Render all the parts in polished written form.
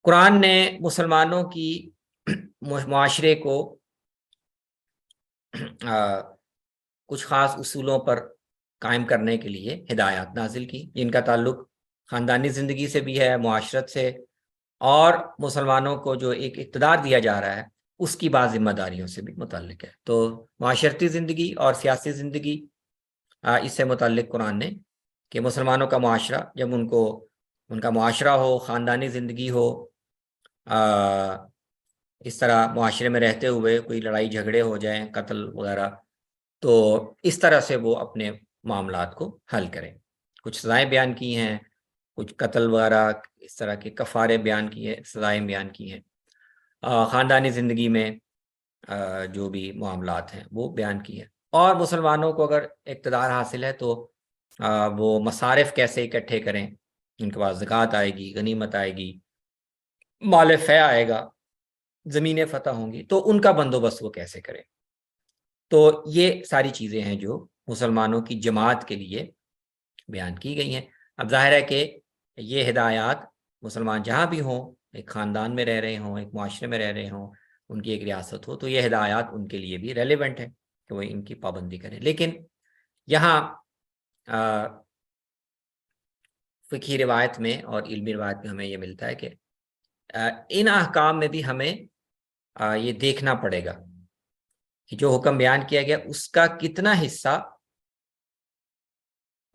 قرآن نے مسلمانوں کی معاشرے کو کچھ خاص اصولوں پر قائم کرنے کے لیے ہدایات نازل کی، جن کا تعلق خاندانی زندگی سے بھی ہے، معاشرت سے، اور مسلمانوں کو جو ایک اقتدار دیا جا رہا ہے اس کی بعض ذمہ داریوں سے بھی متعلق ہے۔ تو معاشرتی زندگی اور سیاسی زندگی اس سے متعلق قرآن نے کہ مسلمانوں کا معاشرہ، جب ان کا معاشرہ ہو، خاندانی زندگی ہو، اس طرح معاشرے میں رہتے ہوئے کوئی لڑائی جھگڑے ہو جائیں، قتل وغیرہ، تو اس طرح سے وہ اپنے معاملات کو حل کریں۔ کچھ سزائیں بیان کی ہیں، کچھ قتل وغیرہ اس طرح کے کفارے بیان کیے، سزائیں بیان کی ہیں۔ خاندانی زندگی میں جو بھی معاملات ہیں وہ بیان کی ہیں، اور مسلمانوں کو اگر اقتدار حاصل ہے تو وہ مصارف کیسے اکٹھے کریں، ان کے پاس زکوٰۃ آئے گی، غنیمت آئے گی، مال فیع آئے گا، زمینیں فتح ہوں گی، تو ان کا بندوبست وہ کیسے کریں۔ تو یہ ساری چیزیں ہیں جو مسلمانوں کی جماعت کے لیے بیان کی گئی ہیں۔ اب ظاہر ہے کہ یہ ہدایات مسلمان جہاں بھی ہوں، ایک خاندان میں رہ رہے ہوں، ایک معاشرے میں رہ رہے ہوں، ان کی ایک ریاست ہو، تو یہ ہدایات ان کے لیے بھی ریلیونٹ ہے کہ وہ ان کی پابندی کریں۔ لیکن یہاں فقہی روایت میں اور علمی روایت میں ہمیں یہ ملتا ہے کہ ان احکام میں بھی ہمیں یہ دیکھنا پڑے گا کہ جو حکم بیان کیا گیا اس کا کتنا حصہ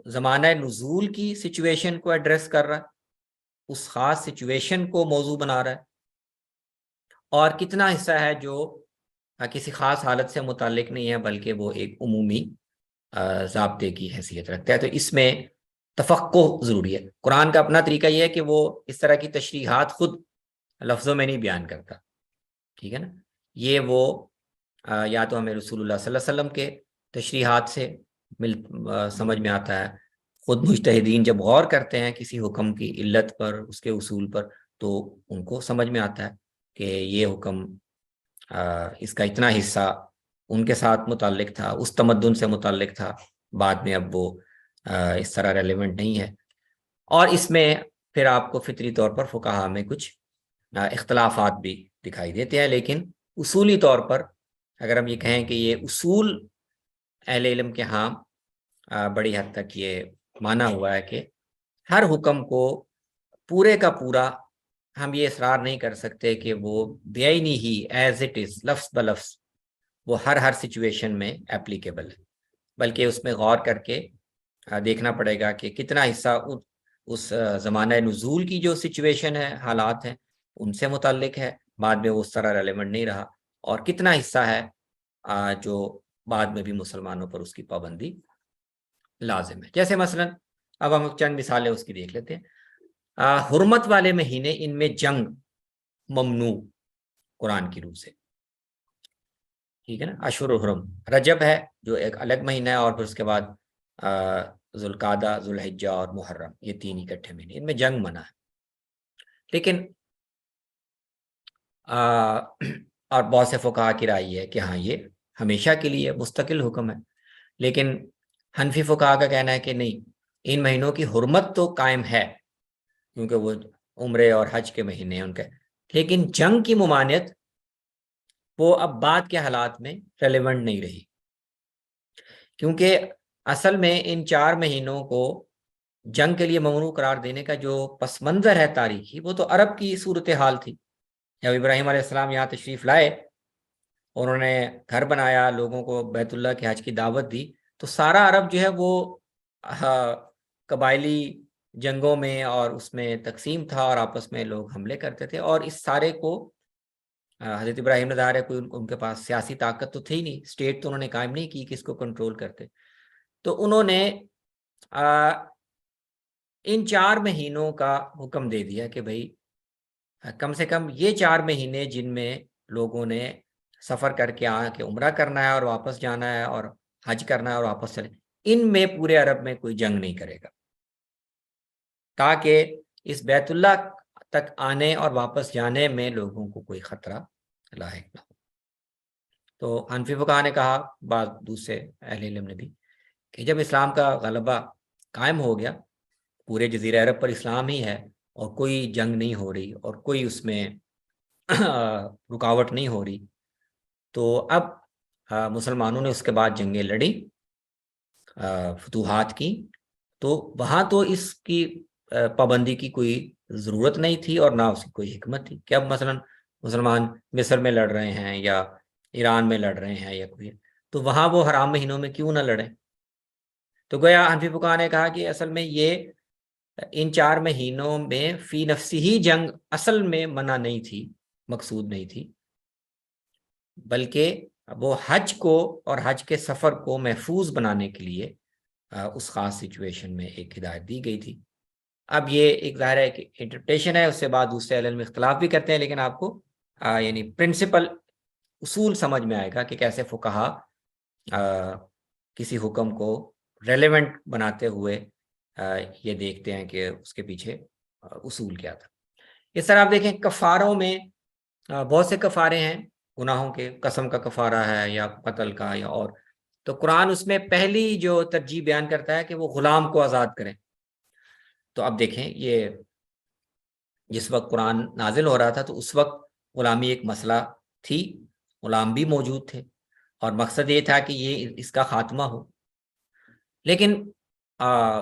زمانہ نزول کی سچویشن کو ایڈریس کر رہا ہے، اس خاص سچویشن کو موضوع بنا رہا ہے، اور کتنا حصہ ہے جو کسی خاص حالت سے متعلق نہیں ہے بلکہ وہ ایک عمومی ضابطے کی حیثیت رکھتا ہے۔ تو اس میں تفقہ ضروری ہے۔ قرآن کا اپنا طریقہ یہ ہے کہ وہ اس طرح کی تشریحات خود لفظوں میں نہیں بیان کرتا، ٹھیک ہے نا، یہ وہ یا تو ہمیں رسول اللہ صلی اللہ علیہ وسلم کے تشریحات سے سمجھ میں آتا ہے۔ خود مجتہدین جب غور کرتے ہیں کسی حکم کی علت پر، اس کے اصول پر، تو ان کو سمجھ میں آتا ہے کہ یہ حکم اس کا اتنا حصہ ان کے ساتھ متعلق تھا، اس تمدن سے متعلق تھا، بعد میں اب وہ اس طرح ریلیونٹ نہیں ہے۔ اور اس میں پھر آپ کو فطری طور پر فقہا میں کچھ اختلافات بھی دکھائی دیتے ہیں، لیکن اصولی طور پر اگر ہم یہ کہیں کہ یہ اصول اہل علم کے ہاں بڑی حد تک یہ مانا ہوا ہے کہ ہر حکم کو پورے کا پورا ہم یہ اصرار نہیں کر سکتے کہ وہ بعینی ہی ایز اٹ از، لفظ بلفظ وہ ہر سچویشن میں اپلیکیبل ہے، بلکہ اس میں غور کر کے دیکھنا پڑے گا کہ کتنا حصہ اس زمانہ نزول کی جو سچویشن ہے، حالات ہیں، ان سے متعلق ہے، بعد میں وہ اس طرح ریلیونٹ نہیں رہا، اور کتنا حصہ ہے جو بعد میں بھی مسلمانوں پر اس کی پابندی لازم ہے۔ جیسے مثلا اب ہم چند مثالیں اس کی دیکھ لیتے ہیں۔ حرمت والے مہینے، ان میں جنگ ممنوع قرآن کی روح سے، ٹھیک ہے نا۔ اشہر الحرم، رجب ہے جو ایک الگ مہینہ ہے، اور پھر اس کے بعد ذوالقعدہ، ذوالحجہ اور محرم، یہ تین اکٹھے مہینے، ان میں جنگ منع ہے۔ لیکن اور بہت سے فقہا کی رائے ہے کہ ہاں یہ ہمیشہ کے لیے مستقل حکم ہے، لیکن حنفی فقہا کا کہنا ہے کہ نہیں، ان مہینوں کی حرمت تو قائم ہے کیونکہ وہ عمرے اور حج کے مہینے ہیں ان کے، لیکن جنگ کی ممانعت وہ اب بعد کے حالات میں ریلیونٹ نہیں رہی، کیونکہ اصل میں ان 4 مہینوں کو جنگ کے لیے ممنوع قرار دینے کا جو پس منظر ہے تاریخی، وہ تو عرب کی صورتحال تھی۔ جب ابراہیم علیہ السلام یہاں تشریف لائے، انہوں نے گھر بنایا، لوگوں کو بیت اللہ کے حج کی دعوت دی، تو سارا عرب جو ہے وہ قبائلی جنگوں میں اور اس میں تقسیم تھا، اور آپس میں لوگ حملے کرتے تھے، اور اس سارے کو حضرت ابراہیم نے ظاہر ہے کوئی ان کے پاس سیاسی طاقت تو تھی نہیں، اسٹیٹ تو انہوں نے قائم نہیں کی کہ اس کو کنٹرول کرتے، تو انہوں نے ان 4 مہینوں کا حکم دے دیا کہ بھائی کم سے کم یہ 4 مہینے جن میں لوگوں نے سفر کر کے آ کے عمرہ کرنا ہے اور واپس جانا ہے اور حج کرنا ہے اور واپس چلے، ان میں پورے عرب میں کوئی جنگ نہیں کرے گا، تاکہ اس بیت اللہ تک آنے اور واپس جانے میں لوگوں کو کوئی خطرہ لاحق نہ ہو۔ تو حنفی فقہا نے کہا، بعض دوسرے اہل علم نے بھی، کہ جب اسلام کا غلبہ قائم ہو گیا، پورے جزیرہ عرب پر اسلام ہی ہے، اور کوئی جنگ نہیں ہو رہی اور کوئی اس میں رکاوٹ نہیں ہو رہی، تو اب مسلمانوں نے اس کے بعد جنگیں لڑی، فتوحات کی، تو وہاں تو اس کی پابندی کی کوئی ضرورت نہیں تھی اور نہ اس کی کوئی حکمت تھی کہ اب مثلا مسلمان مصر میں لڑ رہے ہیں یا ایران میں لڑ رہے ہیں یا کوئی، تو وہاں وہ حرام مہینوں میں کیوں نہ لڑیں؟ تو گویا حنفی فقہا نے کہا کہ اصل میں یہ ان 4 مہینوں میں فی نفسی ہی جنگ اصل میں منع نہیں تھی، مقصود نہیں تھی، بلکہ وہ حج کو اور حج کے سفر کو محفوظ بنانے کے لیے اس خاص سچویشن میں ایک ہدایت دی گئی تھی۔ اب یہ ایک ظاہر ہے کہ انٹرپریٹیشن ہے، اس سے بعد دوسرے علم میں اختلاف بھی کرتے ہیں، لیکن آپ کو یعنی پرنسپل اصول سمجھ میں آئے گا کہ کیسے فقہا کسی حکم کو ریلیونٹ بناتے ہوئے یہ دیکھتے ہیں کہ اس کے پیچھے اصول کیا تھا۔ اس طرح آپ دیکھیں کفاروں میں بہت سے کفارے ہیں گناہوں کے، قسم کا کفارہ ہے یا قتل کا یا اور، تو قرآن اس میں پہلی جو ترجیح بیان کرتا ہے کہ وہ غلام کو آزاد کریں۔ تو اب دیکھیں یہ جس وقت قرآن نازل ہو رہا تھا تو اس وقت غلامی ایک مسئلہ تھی، غلام بھی موجود تھے اور مقصد یہ تھا کہ یہ اس کا خاتمہ ہو، لیکن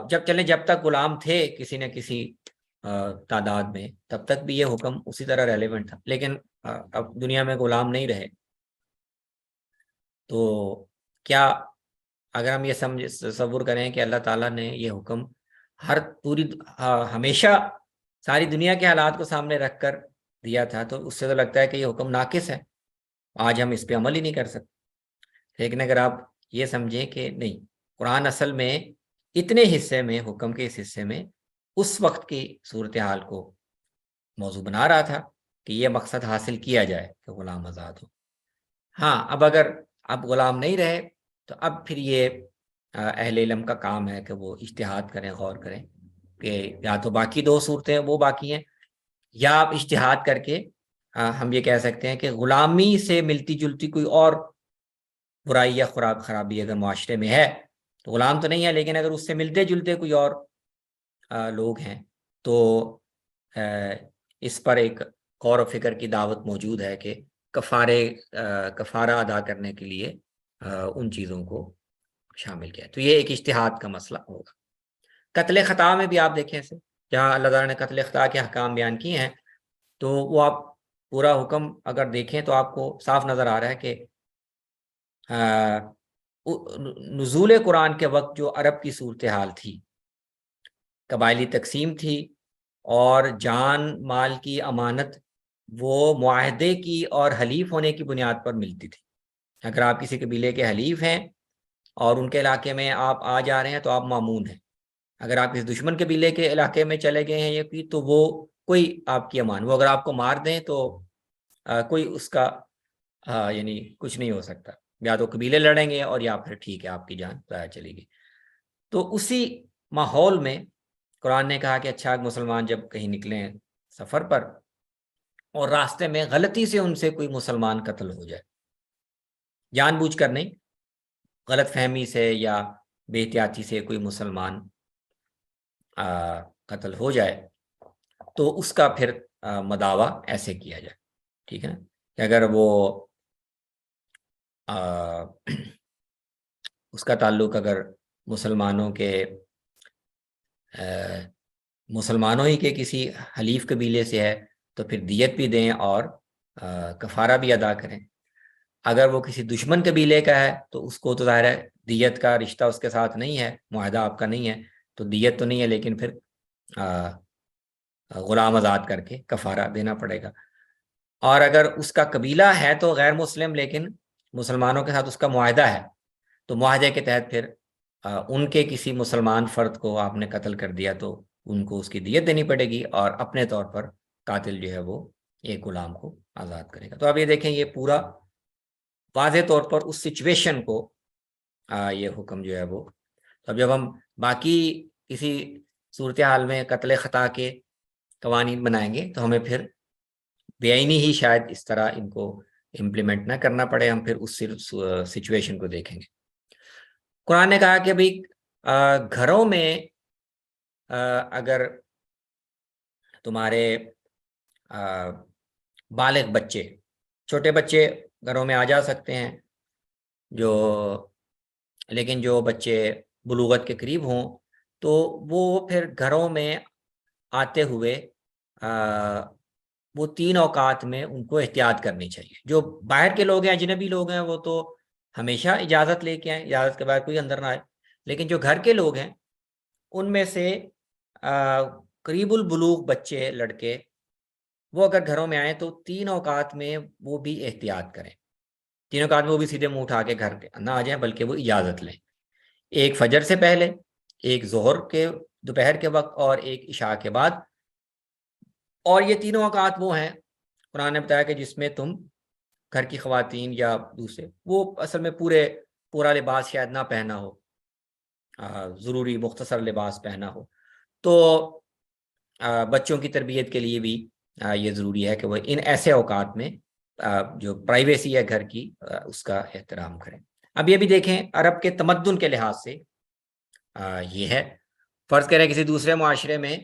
جب تک غلام تھے کسی نہ کسی تعداد میں تب تک بھی یہ حکم اسی طرح ریلیونٹ تھا، لیکن اب دنیا میں غلام نہیں رہے، تو کیا اگر ہم یہ تصور کریں کہ اللہ تعالیٰ نے یہ حکم ہمیشہ ساری دنیا کے حالات کو سامنے رکھ کر دیا تھا، تو اس سے تو لگتا ہے کہ یہ حکم ناقص ہے، آج ہم اس پہ عمل ہی نہیں کر سکتے۔ لیکن اگر آپ یہ سمجھیں کہ نہیں، قرآن اصل میں اتنے حصے میں، حکم کے اس حصے میں اس وقت کی صورتحال کو موضوع بنا رہا تھا کہ یہ مقصد حاصل کیا جائے کہ غلام آزاد ہو۔ ہاں اب اگر اب غلام نہیں رہے تو اب پھر یہ اہل علم کا کام ہے کہ وہ اجتہاد کریں، غور کریں کہ یا تو باقی 2 صورتیں وہ باقی ہیں، یا آپ اجتہاد کر کے ہم یہ کہہ سکتے ہیں کہ غلامی سے ملتی جلتی کوئی اور برائی یا خرابی اگر معاشرے میں ہے، تو غلام تو نہیں ہے لیکن اگر اس سے ملتے جلتے کوئی اور لوگ ہیں تو اس پر ایک غور و فکر کی دعوت موجود ہے کہ کفارہ ادا کرنے کے لیے ان چیزوں کو شامل کیا۔ تو یہ ایک اجتہاد کا مسئلہ ہوگا۔ قتل خطا میں بھی آپ دیکھیں سے جہاں اللہ تعالیٰ نے قتل خطا کے احکام بیان کیے ہیں، تو وہ آپ پورا حکم اگر دیکھیں تو آپ کو صاف نظر آ رہا ہے کہ نزول قرآن کے وقت جو عرب کی صورتحال تھی، قبائلی تقسیم تھی اور جان مال کی امانت وہ معاہدے کی اور حلیف ہونے کی بنیاد پر ملتی تھی۔ اگر آپ کسی قبیلے کے حلیف ہیں اور ان کے علاقے میں آپ آ جا رہے ہیں تو آپ مامون ہیں، اگر آپ اس دشمن قبیلے کے علاقے میں چلے گئے ہیں تو وہ کوئی آپ کی امان، وہ اگر آپ کو مار دیں تو کوئی اس کا یعنی کچھ نہیں ہو سکتا، یا تو قبیلے لڑیں گے اور یا پھر ٹھیک ہے آپ کی جان ضائع چلے گی۔ تو اسی ماحول میں قرآن نے کہا کہ اچھا مسلمان جب کہیں نکلیں سفر پر اور راستے میں غلطی سے ان سے کوئی مسلمان قتل ہو جائے، جان بوجھ کر نہیں، غلط فہمی سے یا بے احتیاطی سے کوئی مسلمان قتل ہو جائے، تو اس کا پھر مداوع ایسے کیا جائے، ٹھیک ہے نا، کہ اگر وہ اس کا تعلق اگر مسلمانوں ہی کے کسی حلیف قبیلے سے ہے تو پھر دیت بھی دیں اور کفارہ بھی ادا کریں۔ اگر وہ کسی دشمن قبیلے کا ہے تو اس کو تو ظاہر ہے دیت کا رشتہ اس کے ساتھ نہیں ہے، معاہدہ آپ کا نہیں ہے تو دیت تو نہیں ہے، لیکن پھر غلام آزاد کر کے کفارہ دینا پڑے گا۔ اور اگر اس کا قبیلہ ہے تو غیر مسلم لیکن مسلمانوں کے ساتھ اس کا معاہدہ ہے، تو معاہدے کے تحت پھر ان کے کسی مسلمان فرد کو آپ نے قتل کر دیا تو ان کو اس کی دیت دینی پڑے گی، اور اپنے طور پر قاتل جو ہے وہ ایک غلام کو آزاد کرے گا۔ تو اب یہ دیکھیں یہ پورا واضح طور پر اس سچویشن کو یہ حکم جو ہے وہ، اب جب ہم باقی کسی صورتحال میں قتل خطا کے قوانین بنائیں گے تو ہمیں پھر بے عینی ہی شاید اس طرح ان کو امپلیمنٹ نہ کرنا پڑے، ہم پھر اس سچویشن کو دیکھیں گے۔ قرآن نے کہا کہ بھئی گھروں میں اگر تمہارے بالغ بچے، چھوٹے بچے گھروں میں آ جا سکتے ہیں، لیکن جو بچے بلوغت کے قریب ہوں تو وہ پھر گھروں میں آتے ہوئے وہ 3 اوقات میں ان کو احتیاط کرنی چاہیے۔ جو باہر کے لوگ ہیں، اجنبی لوگ ہیں، وہ تو ہمیشہ اجازت لے کے آئیں، اجازت کے بعد کوئی اندر نہ آئے، لیکن جو گھر کے لوگ ہیں ان میں سے قریب البلوغ بچے لڑکے، وہ اگر گھروں میں آئیں تو 3 اوقات میں وہ بھی احتیاط کریں۔ 3 اوقات میں وہ بھی سیدھے منہ اٹھا کے گھر نہ آ جائیں، بلکہ وہ اجازت لیں، ایک فجر سے پہلے، ایک ظہر کے دوپہر کے وقت، اور ایک عشاء کے بعد۔ اور یہ تینوں اوقات وہ ہیں قرآن نے بتایا کہ جس میں تم گھر کی خواتین یا دوسرے، وہ اصل میں پورا لباس شاید نہ پہنا ہو، ضروری مختصر لباس پہنا ہو، تو بچوں کی تربیت کے لیے بھی یہ ضروری ہے کہ وہ ان ایسے اوقات میں جو پرائیویسی ہے گھر کی، اس کا احترام کریں۔ اب یہ بھی دیکھیں عرب کے تمدن کے لحاظ سے یہ ہے، فرض کریں کسی دوسرے معاشرے میں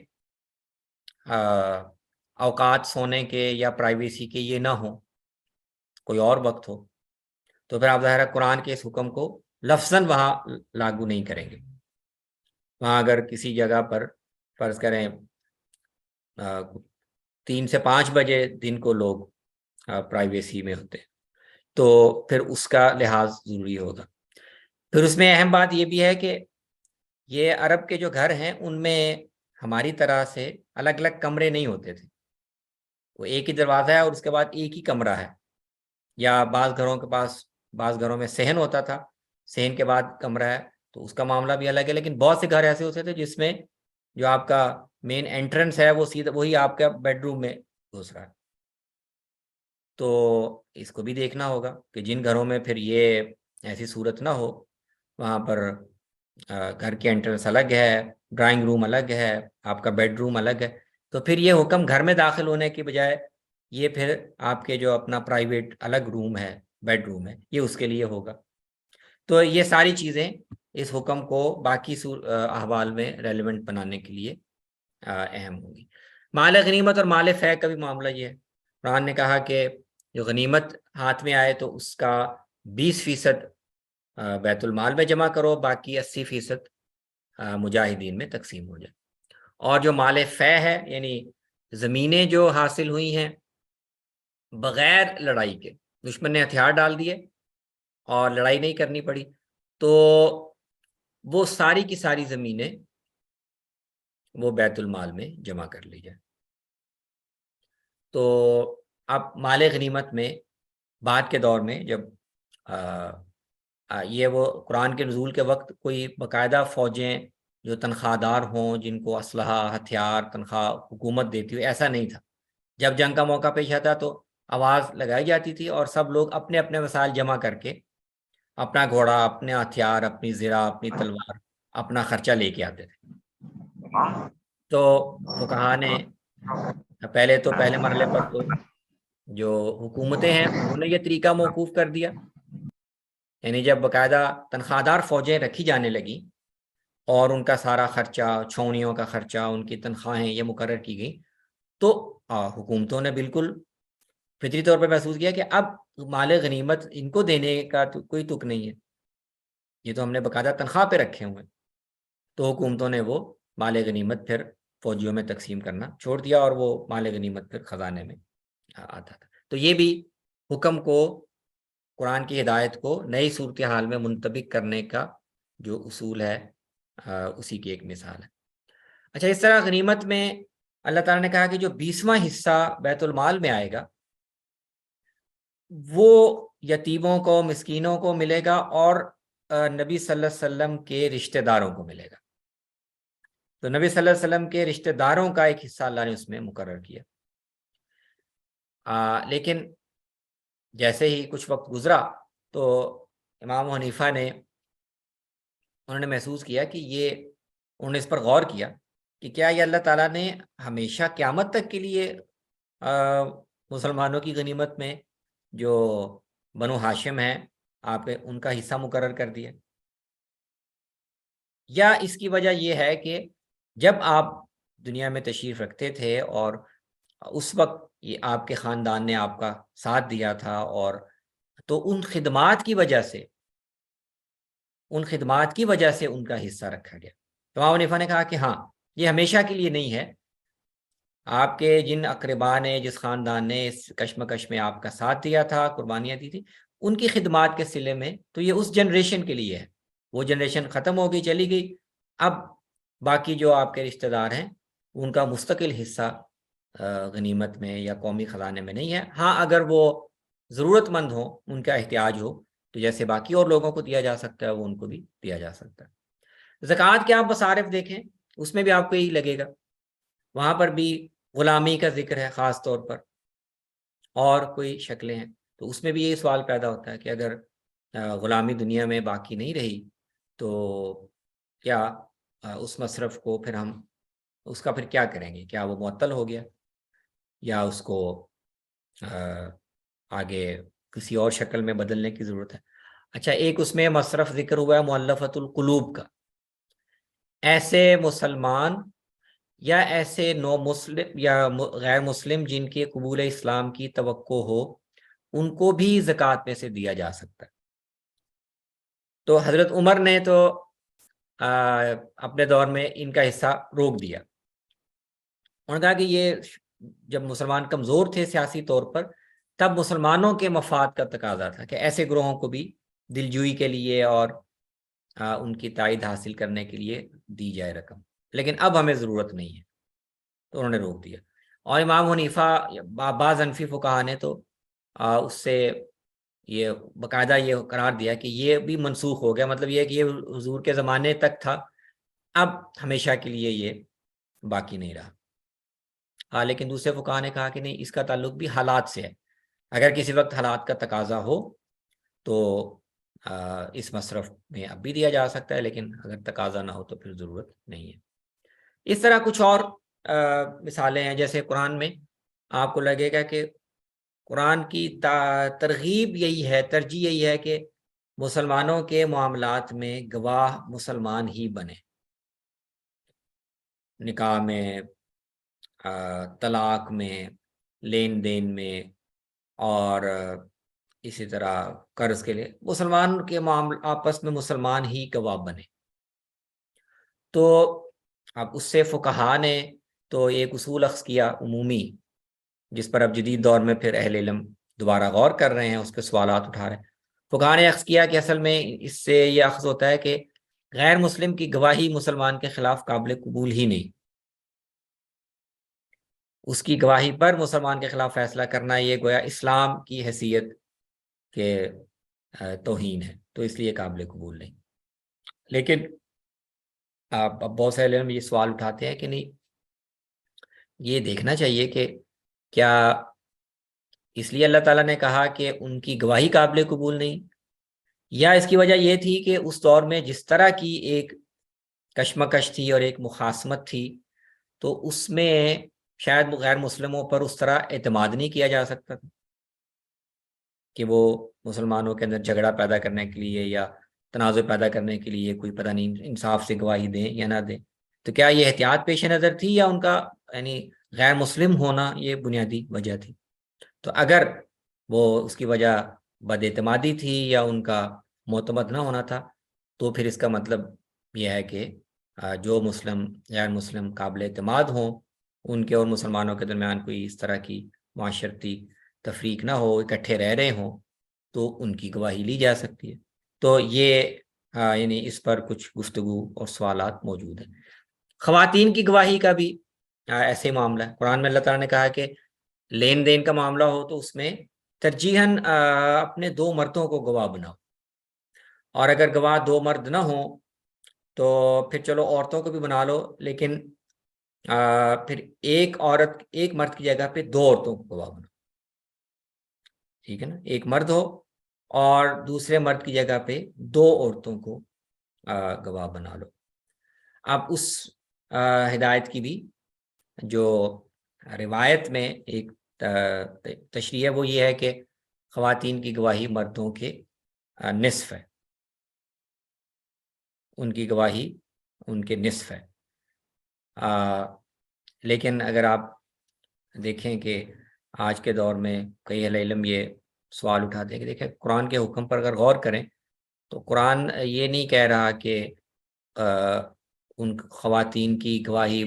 اوقات سونے کے یا پرائیویسی کے یہ نہ ہوں، کوئی اور وقت ہو، تو پھر آپ ظاہر قرآن کے اس حکم کو لفظاً وہاں لاگو نہیں کریں گے۔ وہاں اگر کسی جگہ پر فرض کریں 3 سے 5 بجے دن کو لوگ پرائیویسی میں ہوتے ہیں تو پھر اس کا لحاظ ضروری ہوگا۔ پھر اس میں اہم بات یہ بھی ہے کہ یہ عرب کے جو گھر ہیں ان میں ہماری طرح سے الگ الگ کمرے نہیں ہوتے تھے، وہ ایک ہی دروازہ ہے اور اس کے بعد ایک ہی کمرہ ہے، یا بعض گھروں میں صحن ہوتا تھا، صحن کے بعد کمرہ ہے، تو اس کا معاملہ بھی الگ ہے۔ لیکن بہت سے گھر ایسے ہوتے تھے جس میں جو آپ کا مین انٹرنس ہے وہ سیدھا وہی آپ کا بیڈ روم میں گھس رہا ہے۔ تو اس کو بھی دیکھنا ہوگا کہ جن گھروں میں پھر یہ ایسی صورت نہ ہو، وہاں پر گھر کے انٹرنس الگ ہے، ڈرائنگ روم الگ ہے، آپ کا بیڈ روم الگ ہے، تو پھر یہ حکم گھر میں داخل ہونے کی بجائے یہ پھر آپ کے جو اپنا پرائیویٹ الگ روم ہے، بیڈ روم ہے، یہ اس کے لیے ہوگا۔ تو یہ ساری چیزیں اس حکم کو باقی احوال میں ریلیونٹ بنانے کے لیے اہم ہوں گی۔ مال غنیمت اور مال فے کا بھی معاملہ یہ ہے، قرآن نے کہا کہ جو غنیمت ہاتھ میں آئے تو اس کا 20% بیت المال میں جمع کرو، باقی 80% مجاہدین میں تقسیم ہو جائے۔ اور جو مال فے ہے، یعنی زمینیں جو حاصل ہوئی ہیں بغیر لڑائی کے، دشمن نے ہتھیار ڈال دیے اور لڑائی نہیں کرنی پڑی، تو وہ ساری کی ساری زمینیں وہ بیت المال میں جمع کر لی جائے۔ تو اب مال غنیمت میں بعد کے دور میں جب یہ وہ قرآن کے نزول کے وقت کوئی باقاعدہ فوجیں جو تنخواہ دار ہوں، جن کو اسلحہ، ہتھیار، تنخواہ حکومت دیتی ہو، ایسا نہیں تھا۔ جب جنگ کا موقع پیش آتا تو آواز لگائی جاتی تھی اور سب لوگ اپنے اپنے وسائل جمع کر کے اپنا گھوڑا، اپنے ہتھیار، اپنی زرہ، اپنی تلوار، اپنا خرچہ لے کے آتے تھے۔ تو فقہا نے پہلے مرحلے پر تو جو حکومتیں ہیں انہوں نے یہ طریقہ موقوف کر دیا، یعنی جب باقاعدہ تنخواہ دار فوجیں رکھی جانے لگیں اور ان کا سارا خرچہ، چھاؤنیوں کا خرچہ، ان کی تنخواہیں یہ مقرر کی گئی، تو حکومتوں نے بالکل فطری طور پر محسوس کیا کہ اب مال غنیمت ان کو دینے کا تو کوئی تک نہیں ہے، یہ تو ہم نے باقاعدہ تنخواہ پہ رکھے ہوئے، تو حکومتوں نے وہ مال غنیمت پھر فوجیوں میں تقسیم کرنا چھوڑ دیا اور وہ مال غنیمت پھر خزانے میں آتا تھا۔ تو یہ بھی حکم کو، قرآن کی ہدایت کو نئی صورتحال میں منطبق کرنے کا جو اصول ہے اسی کی ایک مثال ہے۔ اچھا، اس طرح غنیمت میں اللہ تعالیٰ نے کہا کہ جو 20واں حصہ بیت المال میں آئے گا وہ یتیموں کو، مسکینوں کو ملے گا اور نبی صلی اللہ علیہ وسلم کے رشتہ داروں کو ملے گا۔ تو نبی صلی اللہ علیہ وسلم کے رشتہ داروں کا ایک حصہ اللہ نے اس میں مقرر کیا۔ لیکن جیسے ہی کچھ وقت گزرا تو امام حنیفہ نے انہوں نے محسوس کیا کہ انہوں نے اس پر غور کیا کہ کیا یہ اللہ تعالیٰ نے ہمیشہ قیامت تک کے لیے مسلمانوں کی غنیمت میں جو بنو ہاشم ہیں آپ ان کا حصہ مقرر کر دیا، یا اس کی وجہ یہ ہے کہ جب آپ دنیا میں تشریف رکھتے تھے اور اس وقت یہ آپ کے خاندان نے آپ کا ساتھ دیا تھا، اور تو ان خدمات کی وجہ سے ان کا حصہ رکھا گیا۔ تو امام حنیفہ نے کہا کہ ہاں، یہ ہمیشہ کے لیے نہیں ہے، آپ کے جن اقربا نے، جس خاندان نے اس کشمکش میں آپ کا ساتھ دیا تھا، قربانیاں دی تھی، ان کی خدمات کے صلے میں تو یہ اس جنریشن کے لیے ہے، وہ جنریشن ختم ہو گئی، چلی گئی، اب باقی جو آپ کے رشتہ دار ہیں ان کا مستقل حصہ غنیمت میں یا قومی خزانے میں نہیں ہے۔ ہاں، اگر وہ ضرورت مند ہوں، ان کا احتیاج ہو، تو جیسے باقی اور لوگوں کو دیا جا سکتا ہے، وہ ان کو بھی دیا جا سکتا ہے۔ زکوٰۃ کے آپ مصارف دیکھیں، اس میں بھی آپ کو یہی لگے گا، وہاں پر بھی غلامی کا ذکر ہے خاص طور پر، اور کوئی شکلیں ہیں، تو اس میں بھی یہی سوال پیدا ہوتا ہے کہ اگر غلامی دنیا میں باقی نہیں رہی تو کیا اس مصرف کو پھر ہم اس کا پھر کیا کریں گے؟ کیا وہ معطل ہو گیا یا اس کو آگے کسی اور شکل میں بدلنے کی ضرورت ہے؟ اچھا، ایک اس میں مصرف ذکر ہوا ہے مؤلفۃ القلوب کا، ایسے مسلمان یا ایسے نو مسلم یا غیر مسلم جن کے قبول اسلام کی توقع ہو، ان کو بھی زکوٰۃ میں سے دیا جا سکتا ہے۔ تو حضرت عمر نے تو اپنے دور میں ان کا حصہ روک دیا، انہوں نے کہا کہ یہ جب مسلمان کمزور تھے سیاسی طور پر، تب مسلمانوں کے مفاد کا تقاضا تھا کہ ایسے گروہوں کو بھی دلجوئی کے لیے اور ان کی تائید حاصل کرنے کے لیے دی جائے رقم، لیکن اب ہمیں ضرورت نہیں ہے، تو انہوں نے روک دیا۔ اور امام حنیفہ، بعض حنفی فقہا نے تو اس سے یہ باقاعدہ یہ قرار دیا کہ یہ بھی منسوخ ہو گیا، مطلب یہ کہ یہ حضور کے زمانے تک تھا، اب ہمیشہ کے لیے یہ باقی نہیں رہا۔ لیکن دوسرے فقہا نے کہا کہ نہیں، اس کا تعلق بھی حالات سے ہے، اگر کسی وقت حالات کا تقاضا ہو تو اس مصرف میں اب بھی دیا جا سکتا ہے، لیکن اگر تقاضا نہ ہو تو پھر ضرورت نہیں ہے۔ اس طرح کچھ اور مثالیں ہیں، جیسے قرآن میں آپ کو لگے گا کہ قرآن کی ترغیب یہی ہے، ترجیح یہی ہے کہ مسلمانوں کے معاملات میں گواہ مسلمان ہی بنے، نکاح میں، طلاق میں، لین دین میں، اور اسی طرح قرض کے لیے مسلمان کے آپس میں مسلمان ہی گواہ بنے۔ تو اب اس سے فقہا نے تو ایک اصول اخذ کیا عمومی، جس پر اب جدید دور میں پھر اہل علم دوبارہ غور کر رہے ہیں، اس کے سوالات اٹھا رہے ہیں۔ فقہا نے اخذ کیا کہ اصل میں اس سے یہ اخذ ہوتا ہے کہ غیر مسلم کی گواہی مسلمان کے خلاف قابل قبول ہی نہیں، اس کی گواہی پر مسلمان کے خلاف فیصلہ کرنا یہ گویا اسلام کی حیثیت کے توہین ہے، تو اس لیے قابل قبول نہیں۔ لیکن اب بہت سے علم یہ سوال اٹھاتے ہیں کہ نہیں، یہ دیکھنا چاہیے کہ کیا اس لیے اللہ تعالیٰ نے کہا کہ ان کی گواہی قابل قبول نہیں، یا اس کی وجہ یہ تھی کہ اس دور میں جس طرح کی ایک کشمکش تھی اور ایک مخاصمت تھی، تو اس میں شاید غیر مسلموں پر اس طرح اعتماد نہیں کیا جا سکتا تھا کہ وہ مسلمانوں کے اندر جھگڑا پیدا کرنے کے لیے یا تنازع پیدا کرنے کے لیے کوئی پتہ نہیں انصاف سے گواہی دیں یا نہ دیں۔ تو کیا یہ احتیاط پیش نظر تھی، یا ان کا یعنی غیر مسلم ہونا یہ بنیادی وجہ تھی؟ تو اگر وہ اس کی وجہ بد اعتمادی تھی یا ان کا معتمد نہ ہونا تھا، تو پھر اس کا مطلب یہ ہے کہ جو مسلم غیر مسلم قابل اعتماد ہوں، ان کے اور مسلمانوں کے درمیان کوئی اس طرح کی معاشرتی تفریق نہ ہو، اکٹھے رہ رہے ہوں، تو ان کی گواہی لی جا سکتی ہے۔ تو یہ یعنی اس پر کچھ گفتگو اور سوالات موجود ہیں۔ خواتین کی گواہی کا بھی ایسے معاملہ ہے۔ قرآن میں اللہ تعالیٰ نے کہا کہ لین دین کا معاملہ ہو تو اس میں ترجیحاً اپنے 2 مردوں کو گواہ بناؤ، اور اگر گواہ 2 مرد نہ ہوں تو پھر چلو عورتوں کو بھی بنا لو، لیکن پھر ایک مرد کی جگہ پہ 2 عورتوں کو گواہ بناؤ، ٹھیک ہے نا؟ ایک مرد ہو اور دوسرے مرد کی جگہ پہ 2 عورتوں کو گواہ بنا لو۔ اب اس ہدایت کی بھی جو روایت میں ایک تشریح ہے، وہ یہ ہے کہ خواتین کی گواہی مردوں کے نصف ہے، ان کی گواہی ان کے نصف ہے۔ لیکن اگر آپ دیکھیں کہ آج کے دور میں کئی اہل علم یہ سوال اٹھاتے ہیں کہ دیکھیں قرآن کے حکم پر اگر غور کریں تو قرآن یہ نہیں کہہ رہا کہ ان خواتین کی گواہی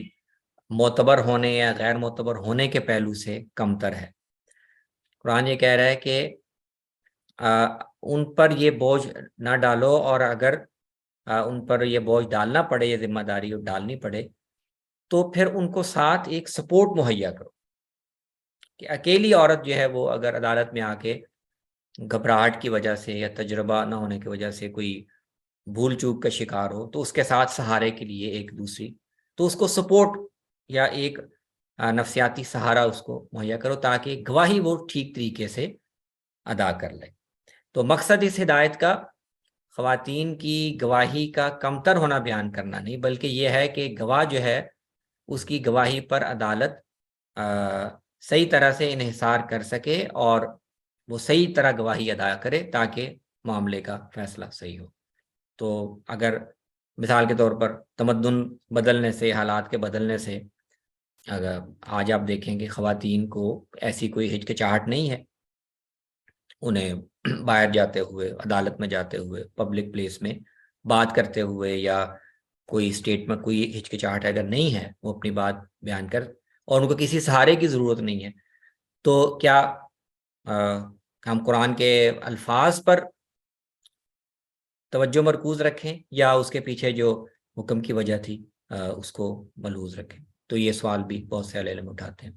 معتبر ہونے یا غیر معتبر ہونے کے پہلو سے کمتر ہے. قرآن یہ کہہ رہا ہے کہ ان پر یہ بوجھ نہ ڈالو، اور اگر ان پر یہ بوجھ ڈالنا پڑے، یہ ذمہ داری ڈالنی پڑے، تو پھر ان کو ساتھ ایک سپورٹ مہیا کرو. کہ اکیلی عورت جو ہے وہ اگر عدالت میں آ کے گھبراہٹ کی وجہ سے یا تجربہ نہ ہونے کی وجہ سے کوئی بھول چوک کا شکار ہو، تو اس کے ساتھ سہارے کے لیے ایک دوسری، تو اس کو سپورٹ یا ایک نفسیاتی سہارا اس کو مہیا کرو تاکہ گواہی وہ ٹھیک طریقے سے ادا کر لے. تو مقصد اس ہدایت کا خواتین کی گواہی کا کمتر ہونا بیان کرنا نہیں، بلکہ یہ ہے کہ گواہ جو ہے اس کی گواہی پر عدالت صحیح طرح سے انحصار کر سکے اور وہ صحیح طرح گواہی ادا کرے تاکہ معاملے کا فیصلہ صحیح ہو. تو اگر مثال کے طور پر تمدن بدلنے سے، حالات کے بدلنے سے، اگر آج آپ دیکھیں کہ خواتین کو ایسی کوئی ہچکچاہٹ نہیں ہے انہیں باہر جاتے ہوئے، عدالت میں جاتے ہوئے، پبلک پلیس میں بات کرتے ہوئے، یا کوئی اسٹیٹ میں کوئی ہچکچاہٹ اگر نہیں ہے وہ اپنی بات بیان کر، اور ان کو کسی سہارے کی ضرورت نہیں ہے، تو کیا ہم قرآن کے الفاظ پر توجہ مرکوز رکھیں یا اس کے پیچھے جو حکم کی وجہ تھی اس کو ملحوظ رکھیں؟ تو یہ سوال بھی بہت سے علم اٹھاتے ہیں.